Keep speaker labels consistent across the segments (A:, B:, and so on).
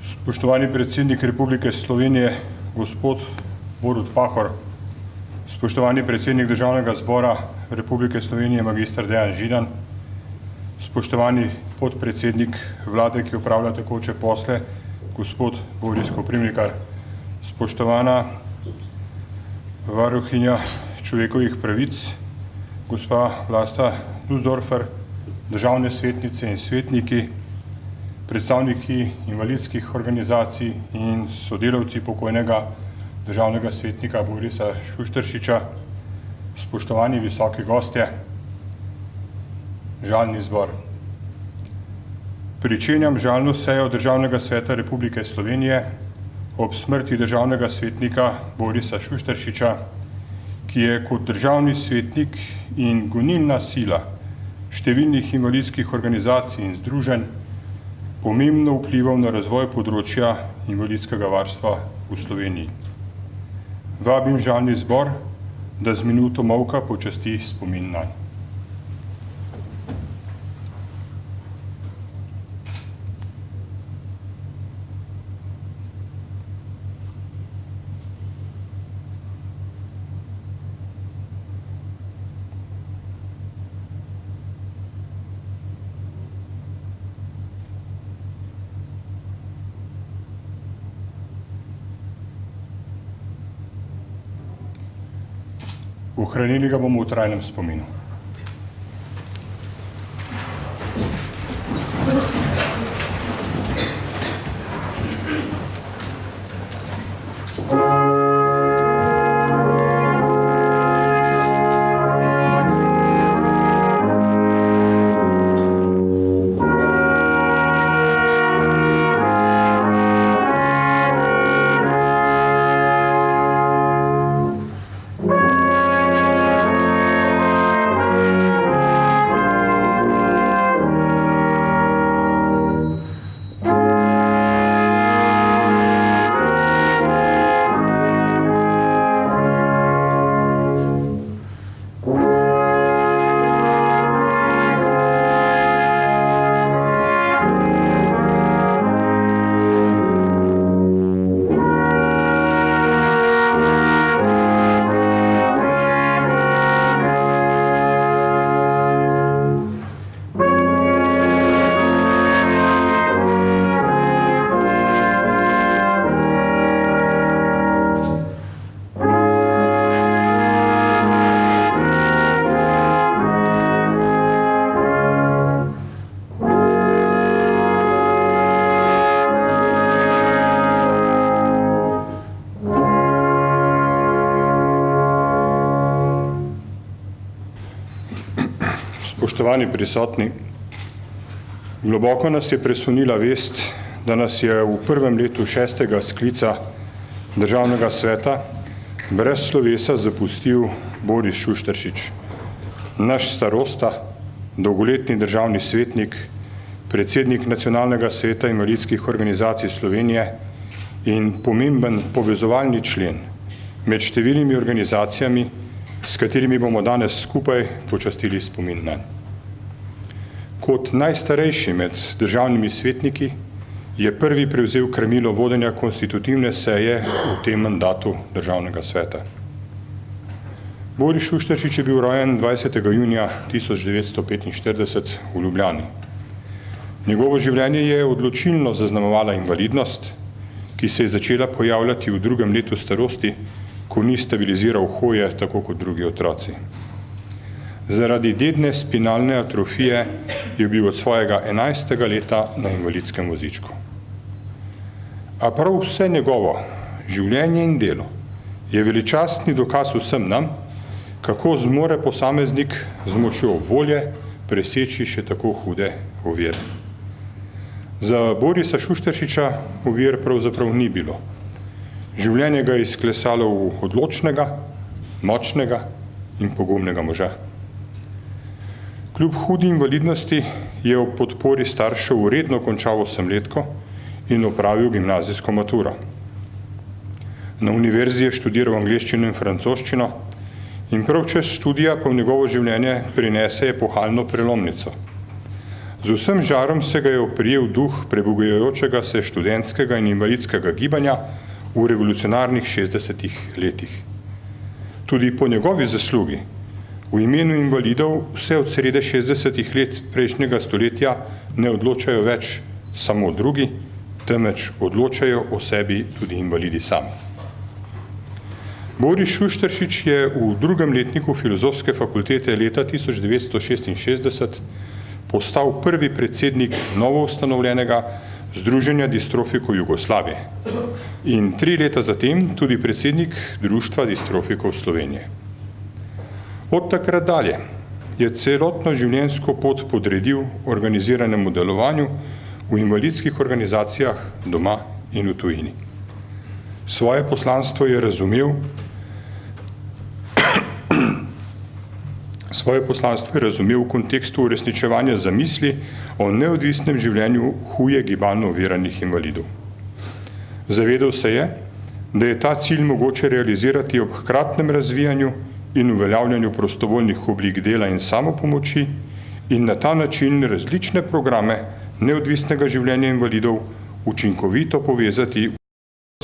A: Spoštovani predsednik Republike Slovenije, gospod Borut Pahor, spoštovani predsednik Državnega zbora Republike Slovenije, magistr Dejan Židan, spoštovani podpredsednik vlade, ki opravlja tekoče posle, gospod Boris Koprivnikar, spoštovana varuhinja človekovih pravic, gospa Vlasta Nussdorfer, državne svetnice in svetniki, predstavniki invalidskih organizacij in sodelavci pokojnega državnega svetnika Borisa Šušteršiča, spoštovani visoki gostje, žalni zbor. Pričenjam žalno sejo Državnega sveta Republike Slovenije ob smrti državnega svetnika Borisa Šušteršiča, ki je kot državni svetnik in gonilna sila številnih invalidskih organizacij in združenj pomembno vplival na razvoj področja invalidskega varstva v Sloveniji. Vabim žalni zbor, da z minuto molka počasti spomin nanj. Ohranili ga bomo v trajnem spominu. Spoštovani prisotni, globoko nas je presunila vest, da nas je v prvem letu 6. sklica Državnega sveta brez slovesa zapustil Boris Šušteršič, naš starosta, dolgoletni državni svetnik, predsednik Nacionalnega sveta invalidskih organizacij Slovenije in pomemben povezovalni člen med številnimi organizacijami, s katerimi bomo danes skupaj počastili spomin nanj. Kot najstarejši med državnimi svetniki je prvi prevzel krmilo vodenja konstitutivne seje v tem mandatu Državnega sveta. Boris Šušteršič je bil rojen 20. junija 1945 v Ljubljani. Njegovo življenje je odločilno zaznamovala invalidnost, ki se je začela pojavljati v drugem letu starosti, ko ni stabiliziral hoje tako kot drugi otroci. Zaradi dedne spinalne atrofije je bil od svojega 11. leta na invalidskem vozičku. A prav vse njegovo življenje in delo je veličastni dokaz vsem nam, kako zmore posameznik z močjo volje preseči še tako hude ovire. Za Borisa Šušteršiča ovir pravzaprav ni bilo. Življenje ga je izklesalo v odločnega, močnega in pogumnega moža. Kljub hudi invalidnosti je ob podpori staršev redno končal 8-letko in opravil gimnazijsko maturo. Na univerzi je študiral angleščino in francoščino in prav čez študija pa v njegovo življenje prinese epohalno prelomnico. Z vsem žarom se ga je oprijel duh prebugajočega se študentskega in invalidskega gibanja v revolucionarnih 60 letih. Tudi po njegovi zaslugi v imenu invalidov vse od srede 60 let prejšnjega stoletja ne odločajo več samo drugi, temveč odločajo o sebi tudi invalidi sami. Boris Šušteršič je v drugem letniku Filozofske fakultete leta 1966 postal prvi predsednik novoustanovljenega Združenja distrofikov Jugoslavije in 3 leta zatem tudi predsednik Društva distrofikov Slovenije. Od takrat dalje je celotno življenjsko pot podredil organiziranemu delovanju v invalidskih organizacijah doma in v tujini. Svoje poslanstvo je razumel v kontekstu uresničevanja zamisli o neodvisnem življenju huje gibalno oviranih invalidov. Zavedal se je, da je ta cilj mogoče realizirati ob hkratnem razvijanju in uveljavljanju prostovoljnih oblik dela in samopomoči in na ta način različne programe neodvisnega življenja invalidov učinkovito povezati v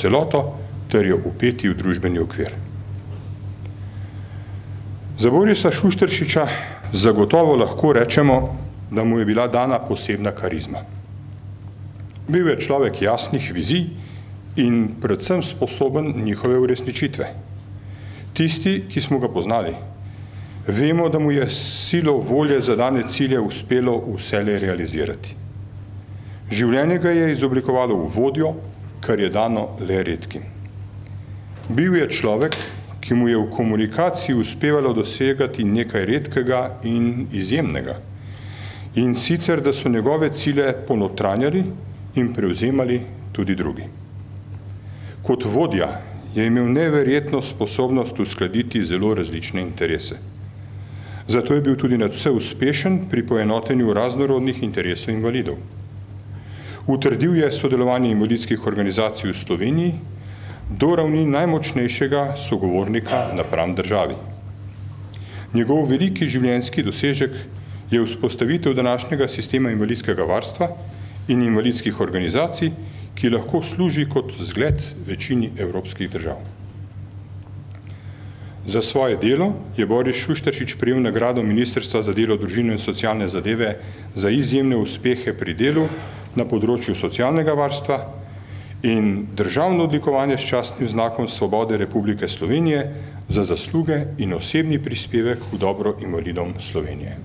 A: celoto ter jo vpeti v družbeni okvir. Za Borisa Šušteršiča zagotovo lahko rečemo, da mu je bila dana posebna karizma. Bil je človek jasnih vizij in predvsem sposoben njihove uresničitve. Tisti, ki smo ga poznali, vemo, da mu je silo volje za dane cilje uspelo vselej realizirati. Življenje ga je izoblikovalo v vodjo, kar je dano le redkim. Bil je človek, ki mu je v komunikaciji uspevalo dosegati nekaj redkega in izjemnega. In sicer, da so njegove cilje ponotranjali in prevzemali tudi drugi. Kot vodja je imel neverjetno sposobnost uskladiti zelo različne interese. Zato je bil tudi nadvse uspešen pri poenotenju raznorodnih interesov invalidov. Utrdil je sodelovanje invalidskih organizacij v Sloveniji do ravni najmočnejšega sogovornika napram državi. Njegov veliki življenjski dosežek je vzpostavitev današnjega sistema invalidskega varstva in invalidskih organizacij, ki lahko služi kot zgled večini evropskih držav. Za svoje delo je Boris Šušteršič prejel nagrado Ministrstva za delo, družino in socialne zadeve za izjemne uspehe pri delu na področju socialnega varstva in državno odlikovanje s častnim znakom Svobode Republike Slovenije za zasluge in osebni prispevek v dobro invalidom Slovenije.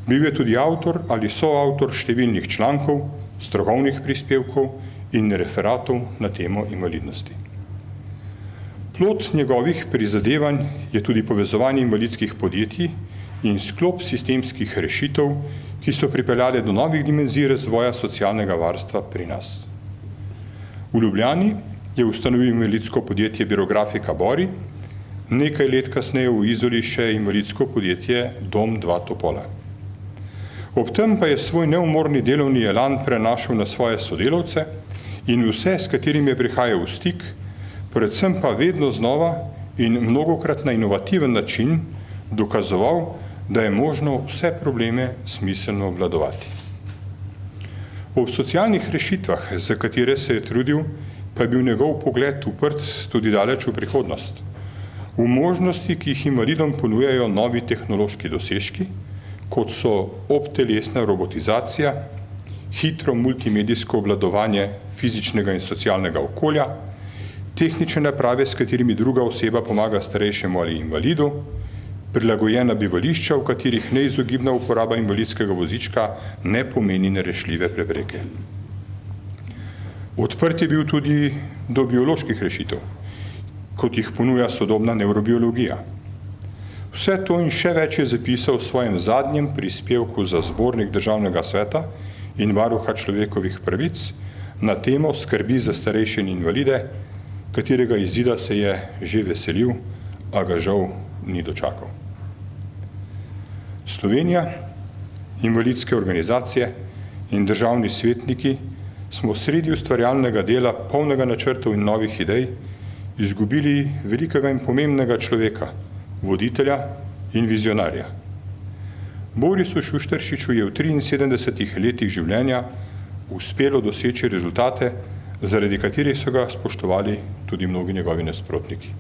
A: Bil je tudi avtor ali soavtor številnih člankov, strokovnih prispevkov in referatov na temo invalidnosti. Plod njegovih prizadevanj je tudi povezovanje invalidskih podjetij in sklop sistemskih rešitev, ki so pripeljale do novih dimenzij razvoja socialnega varstva pri nas. V Ljubljani je ustanovil invalidsko podjetje Birografika Bori, nekaj let kasneje v Izoli še invalidsko podjetje Dom 2 Topola. Ob tem pa je svoj neumorni delovni elan prenašal na svoje sodelavce in vse, s katerimi je prihajal v stik, predvsem pa vedno znova in mnogokrat na inovativen način dokazoval, da je možno vse probleme smiselno obvladovati. Ob socialnih rešitvah, za katere se je trudil, pa je bil njegov pogled uprt tudi daleč v prihodnost. V možnosti, ki jih invalidom ponujajo novi tehnološki dosežki, kot so obtelesna robotizacija, hitro multimedijsko obvladovanje fizičnega in socialnega okolja, tehnične naprave, s katerimi druga oseba pomaga starejšemu ali invalidu, prilagojena bivališča, v katerih neizogibna uporaba invalidskega vozička ne pomeni nerešljive prepreke. Odprt je bil tudi do bioloških rešitev, kot jih ponuja sodobna nevrobiologija. Vse to in še več je zapisal v svojem zadnjem prispevku za Zbornik Državnega sveta in Varuha človekovih pravic na temo skrbi za starejše in invalide, katerega izida se je že veselil, a ga žal ni dočakal. Slovenija, invalidske organizacije in državni svetniki smo sredi ustvarjalnega dela, polnega načrtov in novih idej, izgubili velikega in pomembnega človeka, voditelja in vizionarja. Borisu Šušteršiču je v 73 letih življenja uspelo doseči rezultate, zaradi katerih so ga spoštovali tudi mnogi njegovi nasprotniki.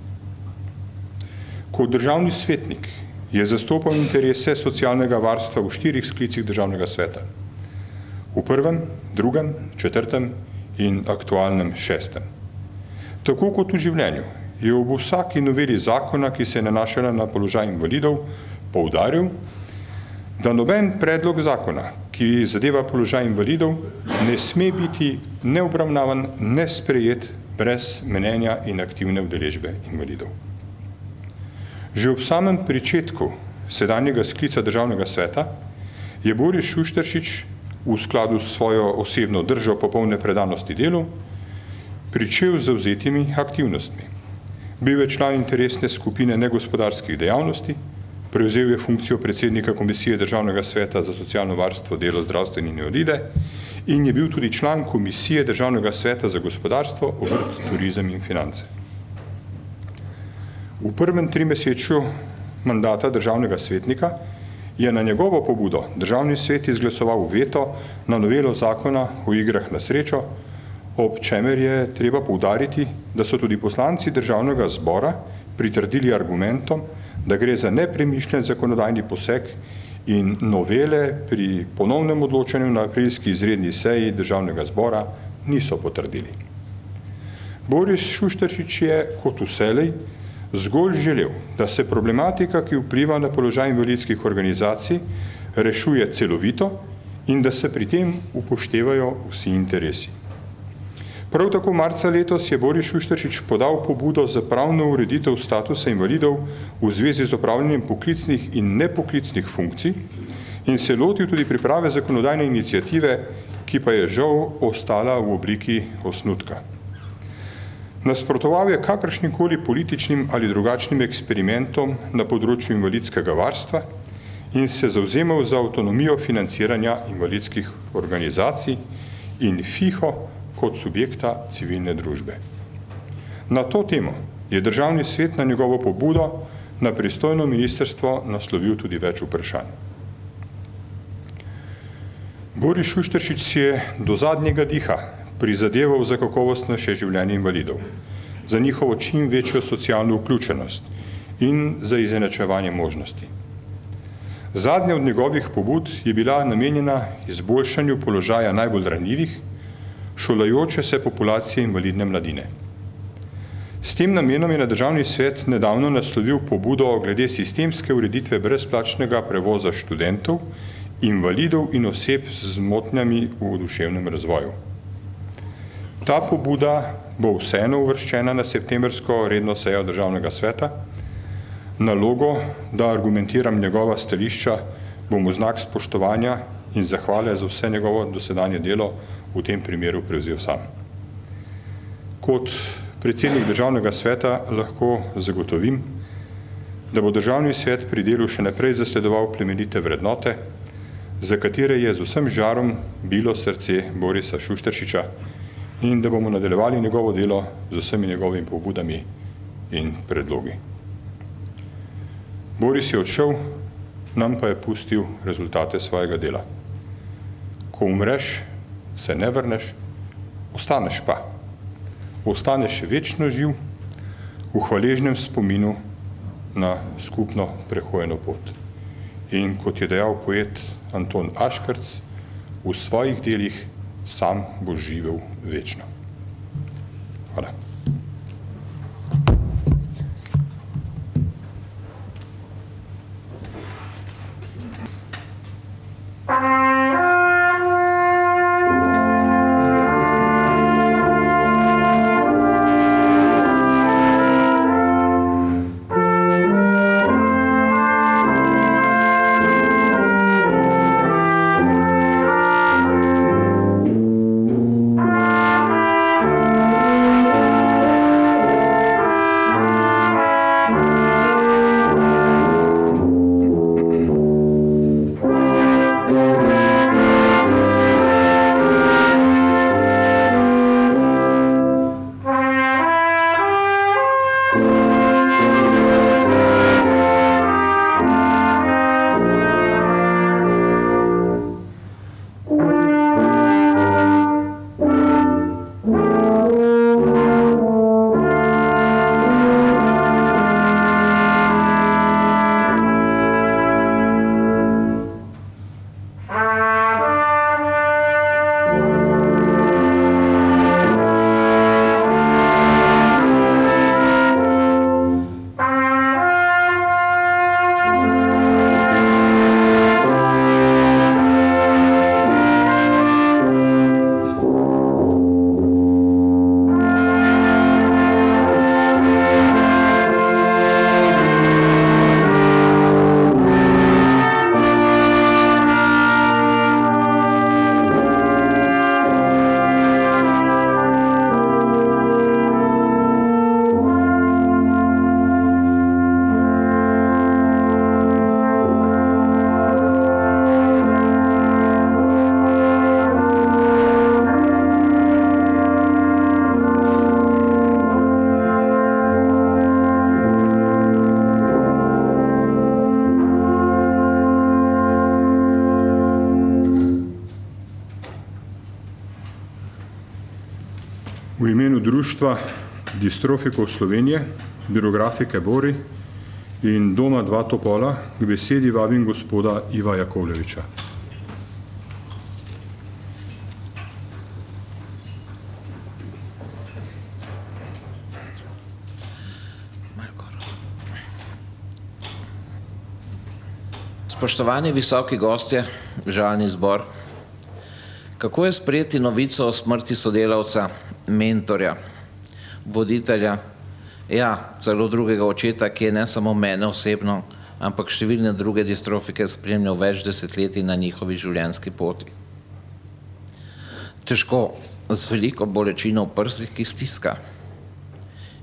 A: Kot državni svetnik je zastopal interese socialnega varstva v 4 sklicih državnega sveta. V 1., 2., 4. in aktualnem 6. Tako kot v življenju je ob vsaki noveli zakona, ki se je nanašala na položaj invalidov, poudaril, da noben predlog zakona, ki zadeva položaj invalidov, ne sme biti neobravnavan, nesprejet brez mnenja in aktivne udeležbe invalidov. Že ob samem pričetku sedanjega sklica državnega sveta je Boris Šušteršič v skladu s svojo osebno držo popolne predanosti delu pričel z zavzetimi aktivnostmi. Bil je član interesne skupine negospodarskih dejavnosti, prevzel je funkcijo predsednika Komisije Državnega sveta za socialno varstvo, delo, zdravstvo in invalide in je bil tudi član Komisije Državnega sveta za gospodarstvo, obrt, turizem in finance. V prvem 3-mesečju mandata državnega svetnika je na njegovo pobudo državni svet izglasoval veto na novelo zakona o igrah na srečo, ob čemer je treba poudariti, da so tudi poslanci državnega zbora pritrdili argumentom, da gre za nepremišljen zakonodajni poseg in novele pri ponovnem odločanju na aprilski izredni seji državnega zbora niso potrdili. Boris Šušteršič je kot vselej zgolj želel, da se problematika, ki vpliva na položaj invalidskih organizacij, rešuje celovito in da se pri tem upoštevajo vsi interesi. Prav tako marca letos je Boris Šušteršič podal pobudo za pravno ureditev statusa invalidov v zvezi z opravljanjem poklicnih in nepoklicnih funkcij in se lotil tudi priprave zakonodajne iniciative, ki pa je žal ostala v obliki osnutka. Nasprotoval je kakršnikoli političnim ali drugačnim eksperimentom na področju invalidskega varstva in se zavzemal za avtonomijo financiranja invalidskih organizacij in FIHO kot subjekta civilne družbe. Na to temo je državni svet na njegovo pobudo na pristojno ministrstvo naslovil tudi več vprašanj. Boris Šušteršič si je do zadnjega diha prizadeval za kakovostnejše življenje invalidov, za njihovo čim večjo socialno vključenost in za izenačevanje možnosti. Zadnja od njegovih pobud je bila namenjena izboljšanju položaja najbolj ranljivih, šolajoče se populacije invalidne mladine. S tem namenom je na državni svet nedavno naslovil pobudo glede sistemske ureditve brezplačnega prevoza študentov, invalidov in oseb z motnjami v duševnem razvoju. Ta pobuda bo vseeno uvrščena na septembrsko redno sejo državnega sveta. Nalogo, da argumentiram njegova stališča, bom v znak spoštovanja in zahvale za vse njegovo dosedanje delo v tem primeru prevzel sam. Kot predsednik državnega sveta lahko zagotovim, da bo državni svet pri delu še naprej zasledoval plemenite vrednote, za katere je z vsem žarom bilo srce Borisa Šušteršiča in da bomo nadaljevali njegovo delo z vsemi njegovimi pobudami in predlogi. Boris je odšel, nam pa je pustil rezultate svojega dela. Ko umreš, se ne vrneš, ostaneš pa. Ostaneš večno živ v hvaležnem spominu na skupno prehojeno pot. In kot je dejal poet Anton Aškerc, v svojih delih sam boš živel večno. Hvala. V imenu Društva distrofikov Slovenije, Birografike Bori in Doma Dva Topola k besedi vabim gospoda Iva Jakovljeviča.
B: Spoštovani visoki gostje, žalni zbor, kako je sprejeti novico o smrti sodelavca, mentorja, voditelja, celo drugega očeta, ki je ne samo mene osebno, ampak številne druge distrofike spremljal več desetletij na njihovi življenjski poti. Težko, z veliko bolečino v prstih, ki stiska.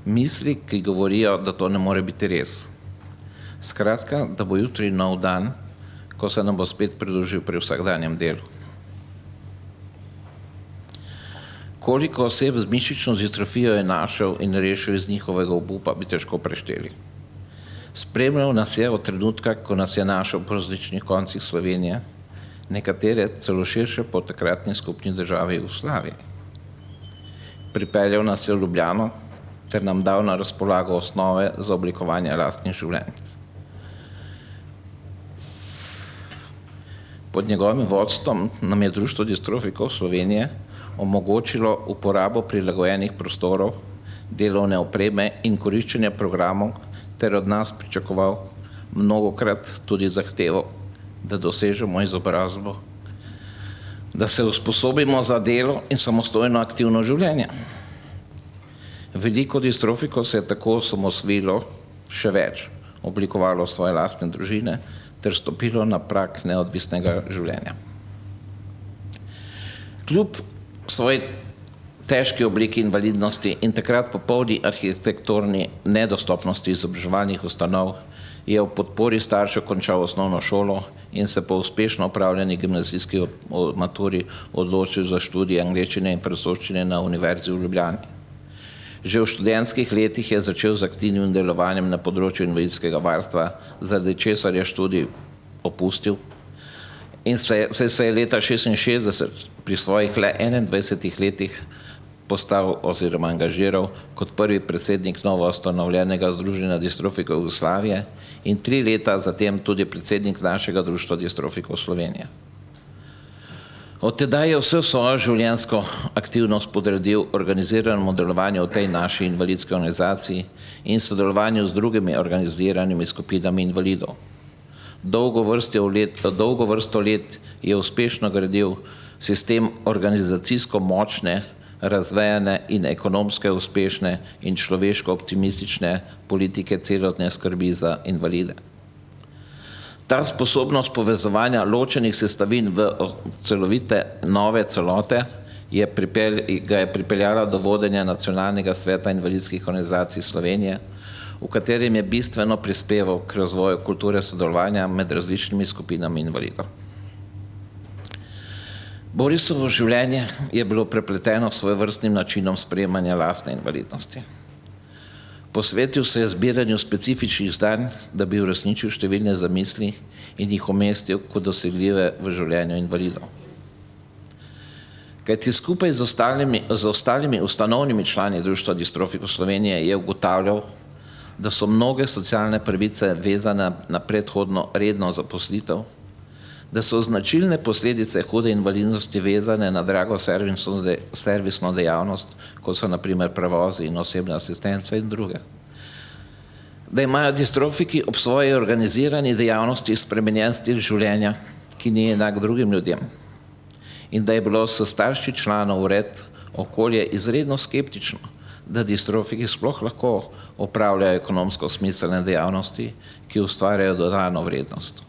B: Misli, ki govorijo, da to ne more biti res. Skratka, da bo jutri nov dan, ko se nam bo spet pridružil pri vsakdanjem delu. Koliko oseb z mišično distrofijo je našel in rešil iz njihovega obupa, bi težko prešteli. Spremljal nas je od trenutka, ko nas je našel po različnih koncih Slovenije, nekatere celo širše po takratni skupni državi Jugoslaviji. Pripeljal nas je v Ljubljano ter nam dal na razpolago osnove za oblikovanje lastnih življenj. Pod njegovim vodstvom nam je Društvo distrofikov Slovenije omogočilo uporabo prilagojenih prostorov, delovne opreme in koriščenje programov ter od nas pričakoval mnogokrat tudi zahtevo, da dosežemo izobrazbo, da se usposobimo za delo in samostojno aktivno življenje. Veliko distrofikov se je tako osamosvojilo, še več, oblikovalo svoje lastne družine ter stopilo na prag neodvisnega življenja. Kljub svoji težki obliki invalidnosti in takrat popolni arhitekturni nedostopnosti izobraževalnih ustanov je v podpori staršev končal osnovno šolo in se po uspešno opravljeni gimnazijski maturi odločil za študij angleščine in francoščine na Univerzi v Ljubljani. Že v študentskih letih je začel z aktivnim delovanjem na področju invalidskega varstva, zaradi česar je študij opustil in se je leta 1966 pri svojih le 21 letih postal oziroma angažiral kot prvi predsednik novo ustanovljenega Združenja distrofikov Jugoslavije in 3 leta zatem tudi predsednik našega Društva distrofikov Slovenije. Od tedaj je vse svojo življenjsko aktivnost podredil organiziranemu delovanju v tej naši invalidski organizaciji in sodelovanju z drugimi organiziranimi skupinami invalidov. Dolgo vrsto let je uspešno gradil sistem organizacijsko močne, razvejane in ekonomske uspešne in človeško optimistične politike celotne skrbi za invalide. Ta sposobnost povezovanja ločenih sestavin v celovite nove celote ga je pripeljala do vodenja Nacionalnega sveta invalidskih organizacij Slovenije, v katerem je bistveno prispeval k razvoju kulture sodelovanja med različnimi skupinami invalidov. Borisovo življenje je bilo prepleteno s svojevrstnim načinom sprejemanja lastne invalidnosti. Posvetil se je zbiranju specifičnih znanj, da bi uresničil številne zamisli in jih umestil kot dosegljive v življenju invalidov. Kajti skupaj z ostalimi ustanovnimi člani Društva distrofikov Slovenije je ugotavljal, da so mnoge socialne pravice vezane na predhodno redno zaposlitev, da so značilne posledice hude invalidnosti vezane na drago servisno dejavnost, kot so na primer prevozi in osebne asistence in druge. Da imajo distrofiki ob svoji organizirani dejavnosti spremenjen stil življenja, ki ni enak drugim ljudem. In da je bilo s starši članov vred okolje izredno skeptično, da distrofiki sploh lahko opravljajo ekonomsko smiselne dejavnosti, ki ustvarjajo dodano vrednost.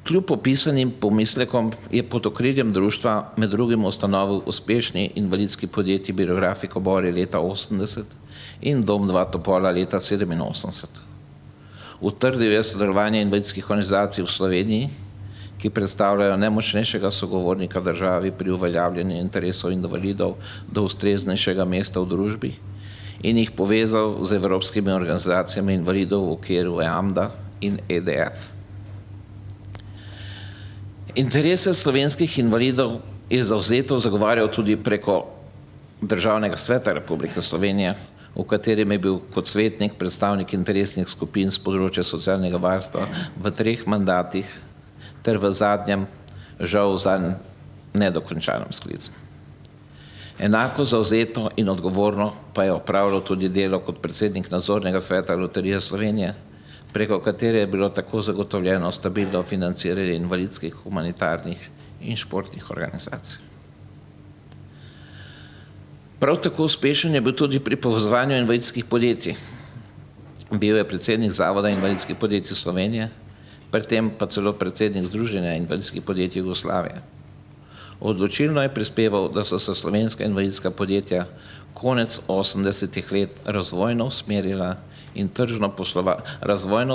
B: Kljub opisanim pomislekom je pod okriljem društva med drugim ustanovil uspešni invalidski podjetji Birografiko Bori leta 1980 in Dom Dva Topola leta 1987. Utrdil je sodelovanje invalidskih organizacij v Sloveniji, ki predstavljajo nemočnejšega sogovornika državi pri uveljavljanju interesov invalidov do ustreznejšega mesta v družbi in jih povezal z evropskimi organizacijami invalidov v okviru EAMDA in EDF. Interese slovenskih invalidov je zavzeto zagovarjal tudi preko Državnega sveta Republike Slovenije, v katerem je bil kot svetnik predstavnik interesnih skupin z področja socialnega varstva v 3 mandatih ter v zadnjem, žal zanj nedokončanem sklicu. Enako zavzeto in odgovorno pa je opravljal tudi delo kot predsednik nadzornega sveta Loterije Slovenije, preko katere je bilo tako zagotovljeno stabilno financiranje invalidskih, humanitarnih in športnih organizacij. Prav tako uspešen je bil tudi pri povezovanju invalidskih podjetij. Bil je predsednik Zavoda invalidskih podjetij Slovenije, pred tem pa celo predsednik Združenja invalidskih podjetij Jugoslavije. Odločilno je prispeval, da so se slovenska invalidska podjetja konec 80-ih let razvojno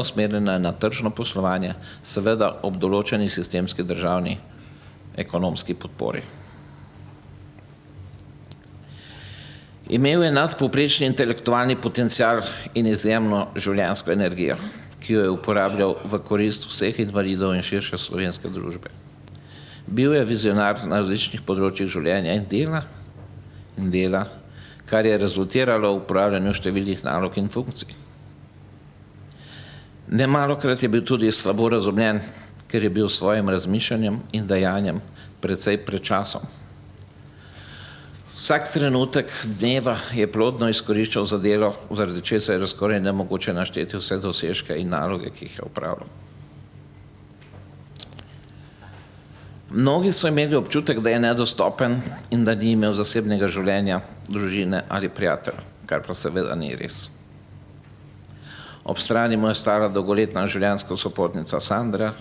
B: usmerjena na tržno poslovanje, seveda ob določeni sistemski državni ekonomski podpori. Imel je nadpovprečni intelektualni potencial in izjemno življenjsko energijo, ki jo je uporabljal v korist vseh invalidov in širše slovenske družbe. Bil je vizionar na različnih področjih življenja in dela, kar je rezultiralo v upravljanju številnih nalog in funkcij. Nemalokrat je bil tudi slabo razumljen, ker je bil s svojim razmišljanjem in dejanjem precej pred časom. Vsak trenutek dneva je plodno izkoriščal za delo, zaradi česar je skoraj nemogoče našteti vse dosežke in naloge, ki jih je opravljal. Mnogi so imeli občutek, da je nedostopen in da ni imel zasebnega življenja, družine ali prijatelja, kar pa seveda ni res. Ob strani mu je stala dolgoletna življenjska sopotnica Sandra,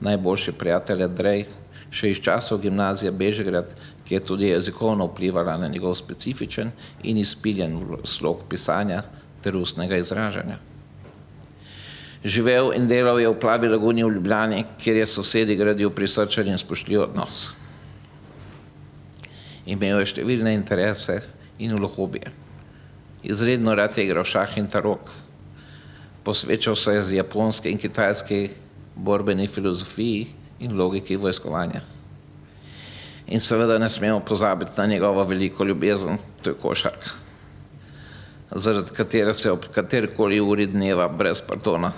B: najboljši prijatelj Andrej, še iz časov gimnazije Bežigrad, ki je tudi jezikovno vplivala na njegov specifičen in izpiljen slog pisanja ter ustnega izražanja. Živel in delal je v Plavi laguni v Ljubljani, kjer je sosedi gradil prisrčen in spoštljiv odnos. Imel je številne interese in hobije. Izredno rad je igral šah in tarok. Posvečal se je z japonske in kitajske borbeni filozofiji in logiki vojskovanja. In seveda ne smemo pozabiti na njegovo veliko ljubezen, to je košarka, zaradi katere se ob katerikoli uri dneva brez pardona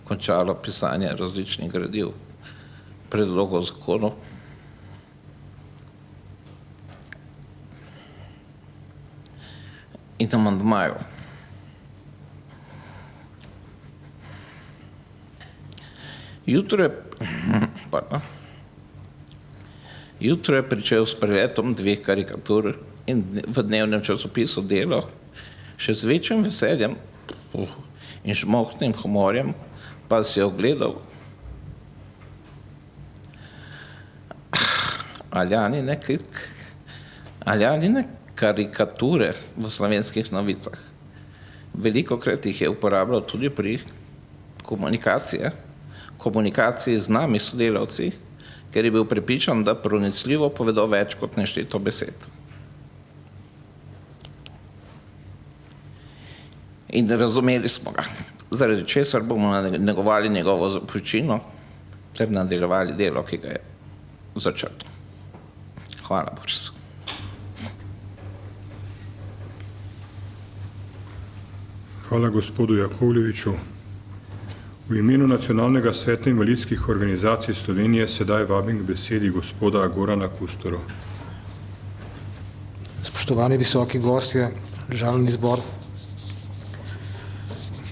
B: končalo pisanje različnih gradiv, predlogov zakonov. In amandmajev. Jutro je pričel s preletom 2 karikatur in v dnevnem časopisu Delo še z večjim veseljem in žmohtnim humorjem pa si je ogledal Aljanine karikature v Slovenskih novicah. Velikokrat jih je uporabljal tudi pri komunikaciji z nami sodelavci, ker je bil prepričan, da pronicljivo povedo več kot nešteto besed. In razumeli smo ga, zaradi česar bomo negovali njegovo zapuščino ter nadaljevali delo, ki ga je začel. Hvala, Boris.
A: Hvala gospodu Jakovljeviču. V imenu Nacionalnega sveta invalidskih organizacij Slovenije sedaj vabim k besedi gospoda Gorana Kustoro.
C: Spoštovani visoki gostje, državni zbor.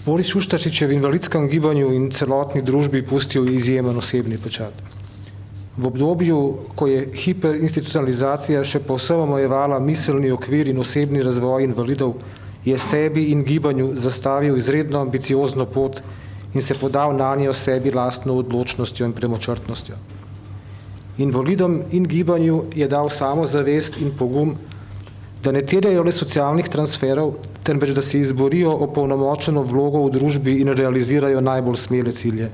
C: Boris Šuštaršič je v invalidskem gibanju in celotni družbi pustil izjemen osebni pečat. V obdobju, ko je hiperinstitucionalizacija še povsem omejevala miselni okvir in osebni razvoj invalidov, je sebi in gibanju zastavil izredno ambiciozno pot in se podal na njo sebi lastno odločnostjo in premočrtnostjo. Invalidom in gibanju je dal samozavest in pogum, da ne terjajo le socialnih transferov, temveč da se izborijo opolnomočeno vlogo v družbi in realizirajo najbolj smele cilje.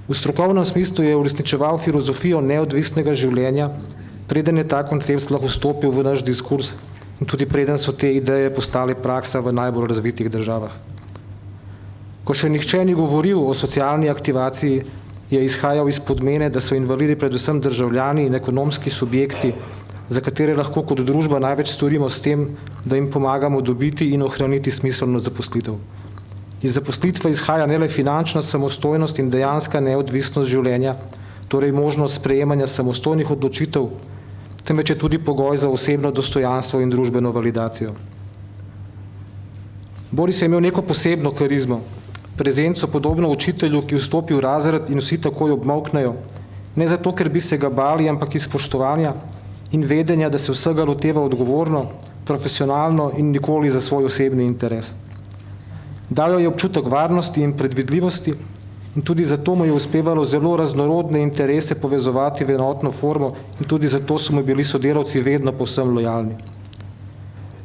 C: V strokovnem smislu je uresničeval filozofijo neodvisnega življenja, preden je ta koncept sploh vstopil v naš diskurs in tudi preden so te ideje postale praksa v najbolj razvitih državah. Ko še nihče ni govoril o socialni aktivaciji, je izhajal iz podmene, da so invalidi predvsem državljani in ekonomski subjekti za katere lahko kot družba največ storimo s tem, da jim pomagamo dobiti in ohraniti smiselno zaposlitev. Iz zaposlitve izhaja ne le finančna samostojnost in dejanska neodvisnost življenja, torej možnost sprejemanja samostojnih odločitev, temveč je tudi pogoj za osebno dostojanstvo in družbeno validacijo. Boris je imel neko posebno karizmo, prezenco podobno učitelju, ki vstopi v razred in vsi takoj obmolknejo, ne zato, ker bi se ga bali, ampak iz spoštovanja in vedenja, da se vsega loteva odgovorno, profesionalno in nikoli za svoj osebni interes. Dal je občutek varnosti in predvidljivosti in tudi zato mu je uspevalo zelo raznorodne interese povezovati v enotno formo in tudi zato so mu bili sodelavci vedno povsem lojalni.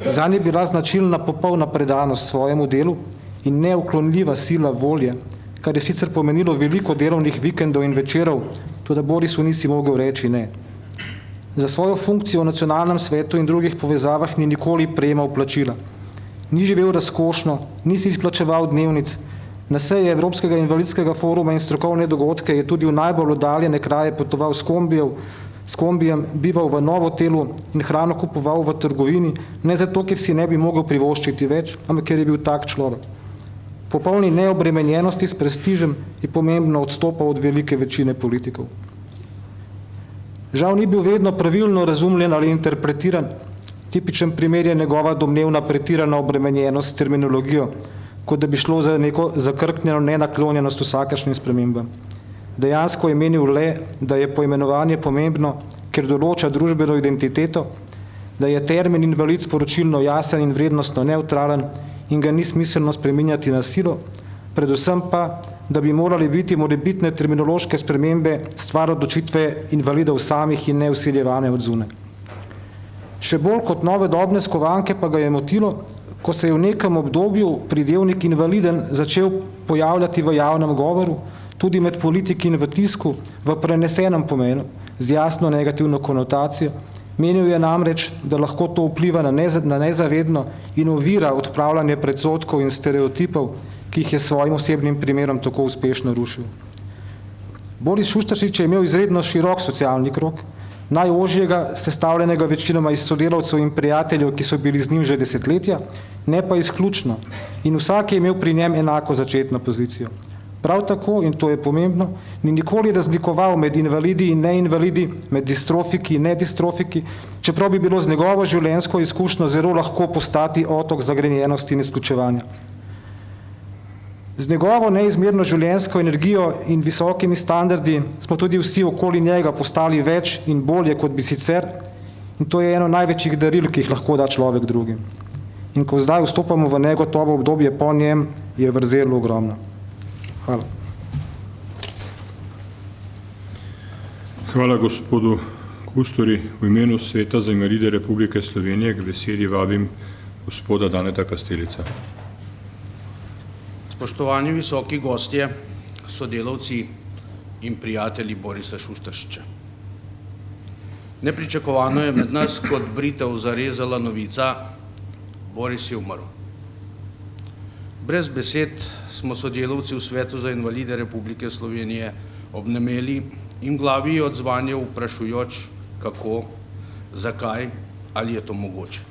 C: Zanj je bila značilna popolna predanost svojemu delu in neuklonljiva sila volje, kar je sicer pomenilo veliko delovnih vikendov in večerov, toda Borisu nisi mogel reči ne. Za svojo funkcijo v nacionalnem svetu in drugih povezavah ni nikoli prejemal plačila. Ni živel razkošno, ni si izplačeval dnevnic, na seje Evropskega invalidskega foruma in strokovne dogodke je tudi v najbolj oddaljene kraje potoval s kombijem, bival v Novotelu in hrano kupoval v trgovini, ne zato, ker si ne bi mogel privoščiti več, ampak ker je bil tak človek. Po polni neobremenjenosti s prestižem je pomembno odstopal od velike večine politikov. Žal ni bil vedno pravilno razumljen ali interpretiran. Tipičen primer je njegova domnevna pretirana obremenjenost s terminologijo, kot da bi šlo za neko zakrknjeno nenaklonjenost vsakršnim spremembam. Dejansko je menil le, da je poimenovanje pomembno, ker določa družbeno identiteto, da je termin invalid sporočilno jasen in vrednostno nevtralen in ga ni smiselno spreminjati na silo, predvsem pa, da bi morali biti morebitne terminološke spremembe stvar odločitve invalidov samih in ne vsiljevane od zunaj. Še bolj kot nove dobne skovanke pa ga je motilo, ko se je v nekem obdobju pridevnik invaliden začel pojavljati v javnem govoru, tudi med politiki in v tisku, v prenesenem pomenu, z jasno negativno konotacijo. Menil je namreč, da lahko to vpliva na nezavedno in ovira odpravljanje predsodkov in stereotipov, ki jih je svojim osebnim primerom tako uspešno rušil. Boris Šuštaršič je imel izredno širok socialni krog, najožjega, sestavljenega večinoma iz sodelavcev in prijateljev, ki so bili z njim že desetletja, ne pa izključno, in vsak je imel pri njem enako začetno pozicijo. Prav tako, in to je pomembno, ni nikoli razlikoval med invalidi in neinvalidi, med distrofiki in nedistrofiki, čeprav bi bilo z njegovo življenjsko izkušnjo zelo lahko postati otok zagrenjenosti in izključevanja. Z njegovo neizmerno življenjsko energijo in visokimi standardi smo tudi vsi okoli njega postali več in bolje, kot bi sicer, in to je eno največjih daril, ki jih lahko da človek drugim. In ko zdaj vstopamo v negotovo obdobje po njem, je vrzel ogromna. Hvala.
A: Hvala gospodu Kustori. V imenu Sveta za invalide Republike Slovenije k besedi vabim gospoda Daneta Kastelica.
D: Spoštovani visoki gostje, sodelavci in prijatelji Borisa Šuštaršiča. Nepričakovano je med nas kot britev zarezala novica, Boris je umrl. Brez besed smo sodelavci v Svetu za invalide Republike Slovenije obnemeli in glavi odzvanje vprašujoč, kako, zakaj, ali je to mogoče.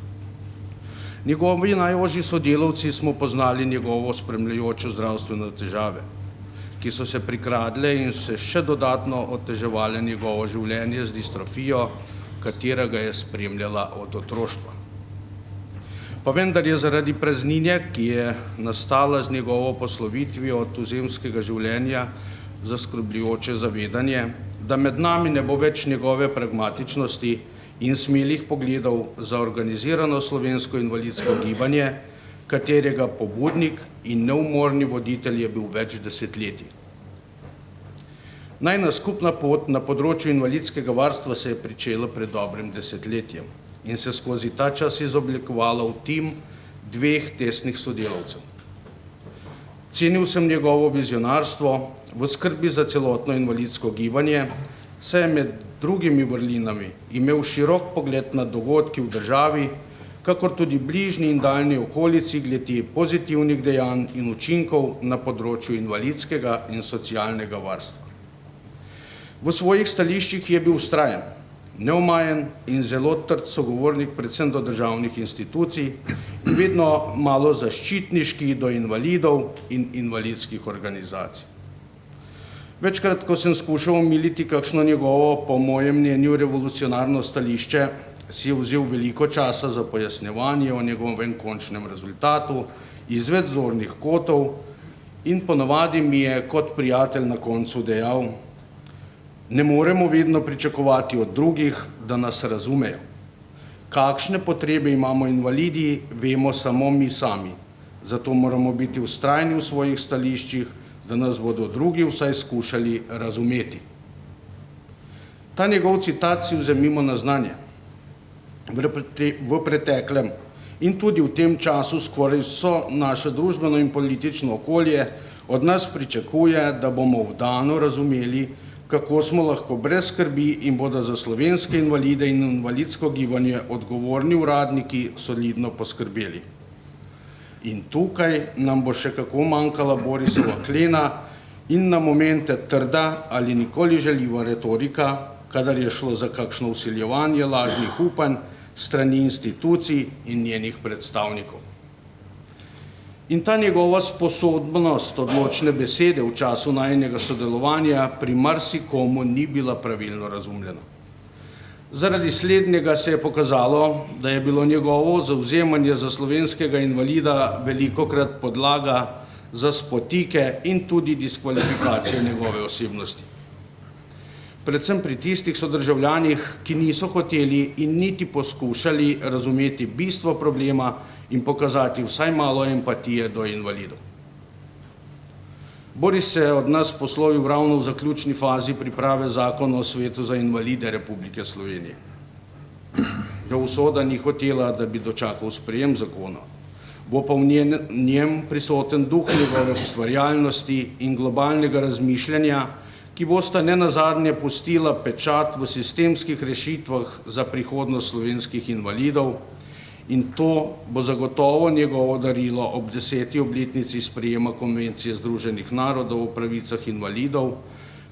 D: Njegovi najožji sodelavci smo poznali njegovo spremljajočo zdravstvene težave, ki so se prikradle in se še dodatno oteževale njegovo življenje z distrofijo, katera ga je spremljala od otroštva. Pa vendar je zaradi praznine, ki je nastala z njegovo poslovitvijo od tuzemskega življenja, zaskrbljujoče zavedanje, da med nami ne bo več njegove pragmatičnosti in smelih pogledov za organizirano slovensko invalidsko gibanje, katerega pobudnik in neumorni voditelj je bil več desetletij. Najna skupna pot na področju invalidskega varstva se je pričela pred dobrim desetletjem in se skozi ta čas izoblikovala v tim dveh tesnih sodelavcev. Cenil sem njegovo vizionarstvo v skrbi za celotno invalidsko gibanje, saj je med drugimi vrlinami imel širok pogled na dogodki v državi, kakor tudi bližnji in daljni okolici glede pozitivnih dejanj in učinkov na področju invalidskega in socialnega varstva. V svojih stališčih je bil vztrajen, Neomajen in zelo trd sogovornik predvsem do državnih institucij in vedno malo zaščitniški do invalidov in invalidskih organizacij. Večkrat, ko sem skušal omiliti kakšno njegovo, po mojem mnenju, revolucionarno stališče, si je vzel veliko časa za pojasnjevanje o njegovem končnem rezultatu iz več zornih kotov in ponavadi mi je kot prijatelj na koncu dejal: ne moremo vedno pričakovati od drugih, da nas razumejo. Kakšne potrebe imamo invalidi, vemo samo mi sami. Zato moramo biti vztrajni v svojih stališčih, da nas bodo drugi vsaj skušali razumeti. Ta njegov citat si vzemimo na znanje. V preteklem in tudi v tem času skoraj vso naše družbeno in politično okolje od nas pričakuje, da bomo vdano razumeli, kako smo lahko brez skrbi in bodo za slovenske invalide in invalidsko gibanje odgovorni uradniki solidno poskrbeli. In tukaj nam bo še kako manjkala Borisova klena in na momente trda ali nikoli žaljiva retorika, kadar je šlo za kakšno vsiljevanje lažnih upanj strani institucij in njenih predstavnikov. In ta njegova sposobnost odločne besede v času najinega sodelovanja pri marsikomu ni bila pravilno razumljena. Zaradi slednjega se je pokazalo, da je bilo njegovo zavzemanje za slovenskega invalida velikokrat podlaga za spotike in tudi diskvalifikacijo njegove osebnosti. Predvsem pri tistih sodržavljanih, ki niso hoteli in niti poskušali razumeti bistvo problema in pokazati vsaj malo empatije do invalidov. Boris se je od nas poslovil ravno v zaključni fazi priprave zakona o svetu za invalide Republike Slovenije. Žal usoda ni hotela, da bi dočakal sprejem zakona. Bo pa v njem prisoten duh njegove ustvarjalnosti in globalnega razmišljanja, ki bosta nenazadnje pustila pečat v sistemskih rešitvah za prihodnost slovenskih invalidov, in to bo zagotovo njegovo darilo ob 10. obletnici sprejema Konvencije Združenih narodov o pravicah invalidov,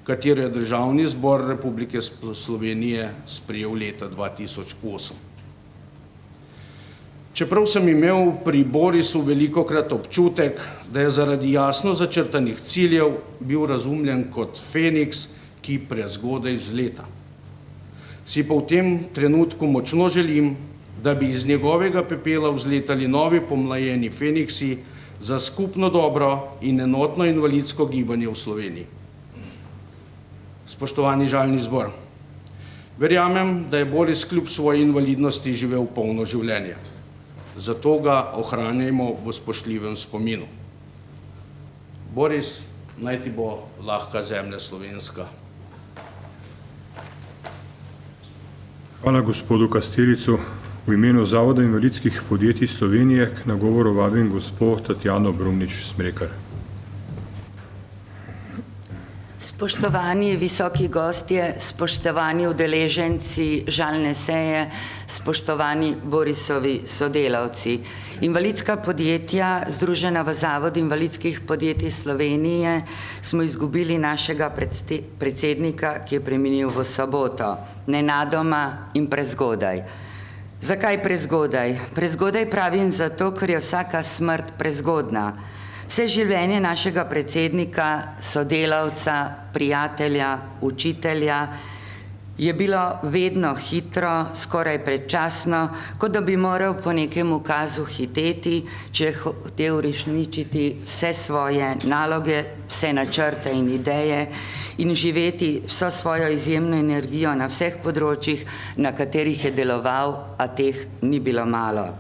D: katero je Državni zbor Republike Slovenije sprejel leta 2008. Čeprav sem imel pri Borisu velikokrat občutek, da je zaradi jasno začrtanih ciljev bil razumljen kot Feniks, ki prezgodaj vzleta. Si pa v tem trenutku močno želim, da bi iz njegovega pepela vzletali novi pomlajeni Feniksi za skupno dobro in enotno invalidsko gibanje v Sloveniji. Spoštovani žalni zbor, verjamem, da je Boris kljub svoji invalidnosti živel polno življenje. Zato ga ohranjajmo v spoštljivem spominu. Boris, naj ti bo lahka zemlja slovenska.
A: Hvala gospodu Kastelicu. V imenu Zavoda invalidskih podjetij Slovenije k nagovoru vabim gospo Tatjano Brumnič-Smrekar.
E: Spoštovani visoki gostje, spoštovani udeleženci žalne seje, spoštovani Borisovi sodelavci. Invalidska podjetja, združena v Zavod invalidskih podjetij Slovenije, smo izgubili našega predsednika, ki je preminil v soboto, nenadoma in prezgodaj. Zakaj prezgodaj? Prezgodaj pravim zato, ker je vsaka smrt prezgodna. Vse življenje našega predsednika, sodelavca, prijatelja, učitelja je bilo vedno hitro, skoraj predčasno, kot da bi moral po nekem ukazu hiteti, če je hotel uresničiti vse svoje naloge, vse načrte in ideje in živeti vso svojo izjemno energijo na vseh področjih, na katerih je deloval, a teh ni bilo malo.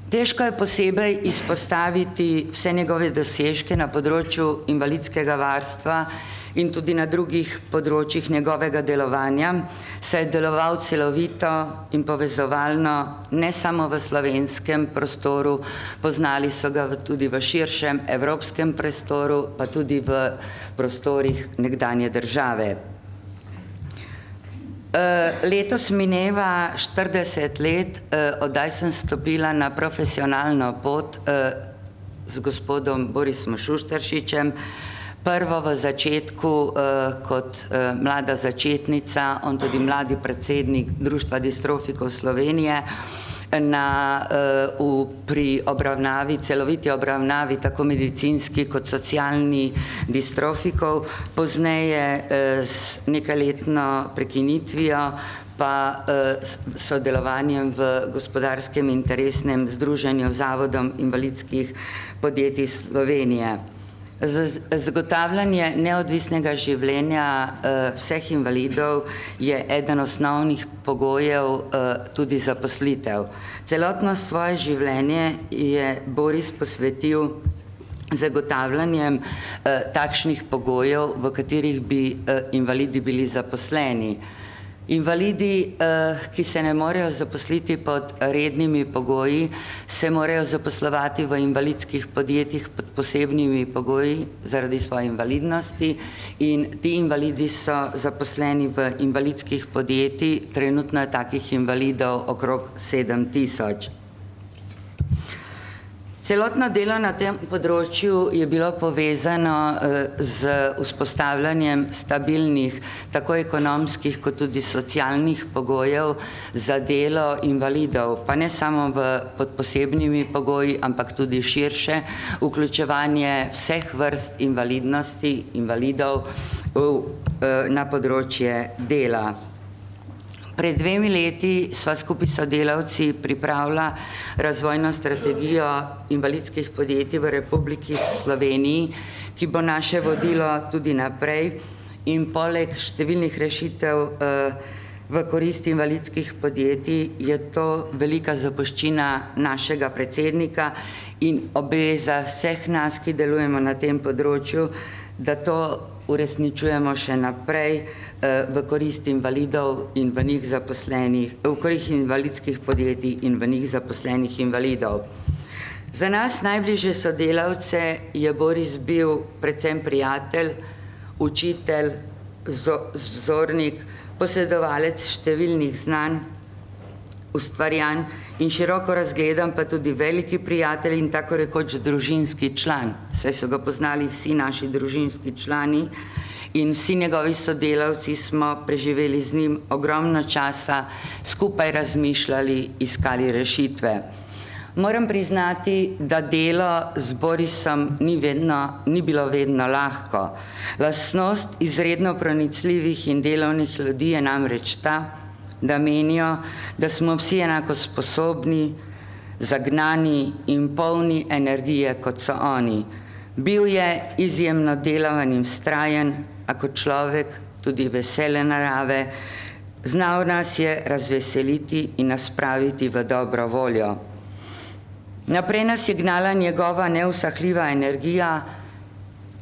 E: Težko je posebej izpostaviti vse njegove dosežke na področju invalidskega varstva in tudi na drugih področjih njegovega delovanja, saj je deloval celovito in povezovalno ne samo v slovenskem prostoru, poznali so ga tudi v širšem evropskem prostoru, pa tudi v prostorih nekdanje države. Letos mineva 40 let, oddaj sem stopila na profesionalno pot z gospodom Borisom Šušteršičem, prvo v začetku kot mlada začetnica, on tudi mladi predsednik Društva distrofikov Slovenije, pri obravnavi, celoviti obravnavi, tako medicinski kot socialni distrofikov, pozneje s nekajletno prekinitvijo pa sodelovanjem v gospodarskem interesnem združenju Zavodom invalidskih podjetij Slovenije. Zagotavljanje neodvisnega življenja vseh invalidov je eden osnovnih pogojev tudi zaposlitev. Celotno svoje življenje je Boris posvetil zagotavljanjem takšnih pogojev, v katerih bi invalidi bili zaposleni. Invalidi, ki se ne morejo zaposliti pod rednimi pogoji, se morajo zaposlovati v invalidskih podjetjih pod posebnimi pogoji zaradi svoje invalidnosti in ti invalidi so zaposleni v invalidskih podjetjih, trenutno je takih invalidov okrog 7000. Celotno delo na tem področju je bilo povezano z vzpostavljanjem stabilnih, tako ekonomskih kot tudi socialnih pogojev za delo invalidov, pa ne samo pod posebnimi pogoji, ampak tudi širše, vključevanje vseh vrst invalidnosti, invalidov na področje dela. Pred 2 leti sva skupaj s sodelavci pripravila razvojno strategijo invalidskih podjetij v Republiki Sloveniji, ki bo naše vodilo tudi naprej in poleg številnih rešitev v korist invalidskih podjetij je to velika zapuščina našega predsednika in obveza vseh nas, ki delujemo na tem področju, da to uresničujemo še naprej v korist invalidov in v njih zaposlenih, v korist invalidskih podjetij in v njih zaposlenih invalidov. Za nas najbližje sodelavce je Boris bil predvsem prijatelj, učitelj, vzornik, posedovalec številnih znanj, ustvarjanj in široko razgledan pa tudi veliki prijatelj in tako rekoč družinski član, saj so ga poznali vsi naši družinski člani in vsi njegovi sodelavci smo preživeli z njim ogromno časa, skupaj razmišljali, iskali rešitve. Moram priznati, da delo z Borisom ni bilo vedno lahko. Lastnost izredno pronicljivih in delovnih ljudi je namreč ta, da menijo, da smo vsi enako sposobni, zagnani in polni energije, kot so oni. Bil je izjemno delaven in vztrajen, a kot človek tudi vesele narave, znal nas je razveseliti in nas spraviti v dobro voljo. Naprej nas je gnala njegova neusahljiva energija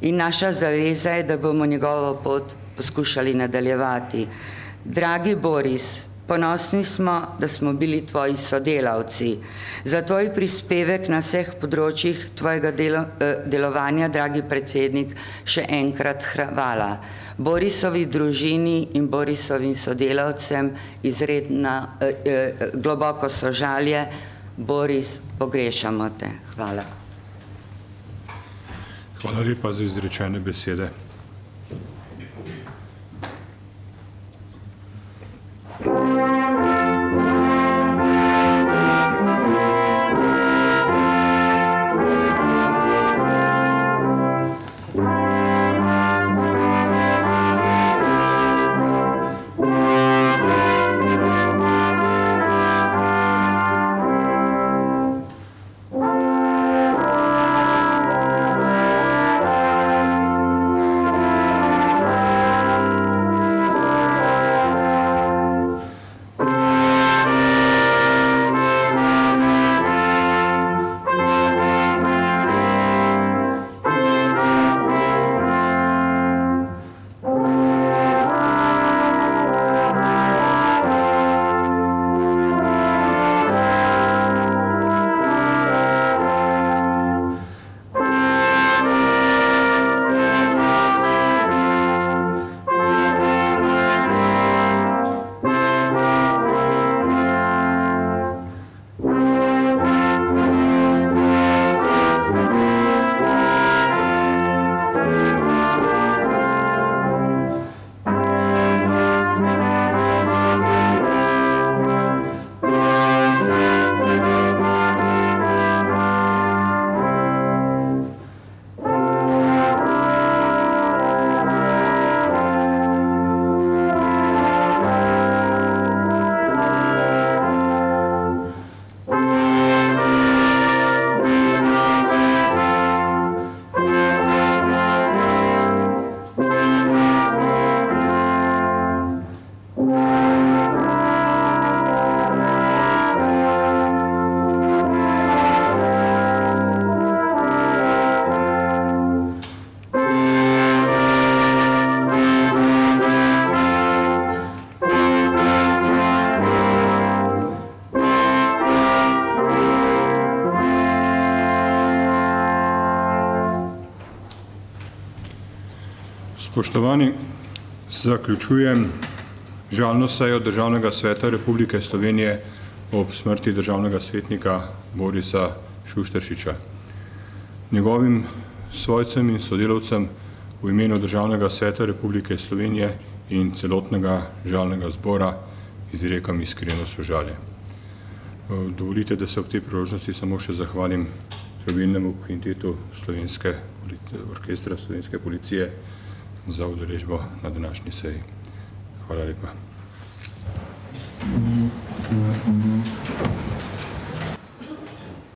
E: in naša zaveza je, da bomo njegovo pot poskušali nadaljevati. Dragi Boris, ponosni smo, da smo bili tvoji sodelavci. Za tvoj prispevek na vseh področjih tvojega delovanja, dragi predsednik, še enkrat hvala. Borisovi družini in Borisovim sodelavcem izredno globoko sožalje. Boris, pogrešamo te. Hvala.
A: Hvala lepa za izrečene besede. Spoštovani, zaključujem žalno sejo Državnega sveta Republike Slovenije ob smrti državnega svetnika Borisa Šušteršiča. Njegovim svojcem in sodelavcem v imenu Državnega sveta Republike Slovenije in celotnega žalnega zbora izrekam iskreno sožalje. Dovolite, da se ob tej priložnosti samo še zahvalim pravilnemu kvintetu orkestra Slovenske policije za udeležbo na današnji seji. Hvala lepa.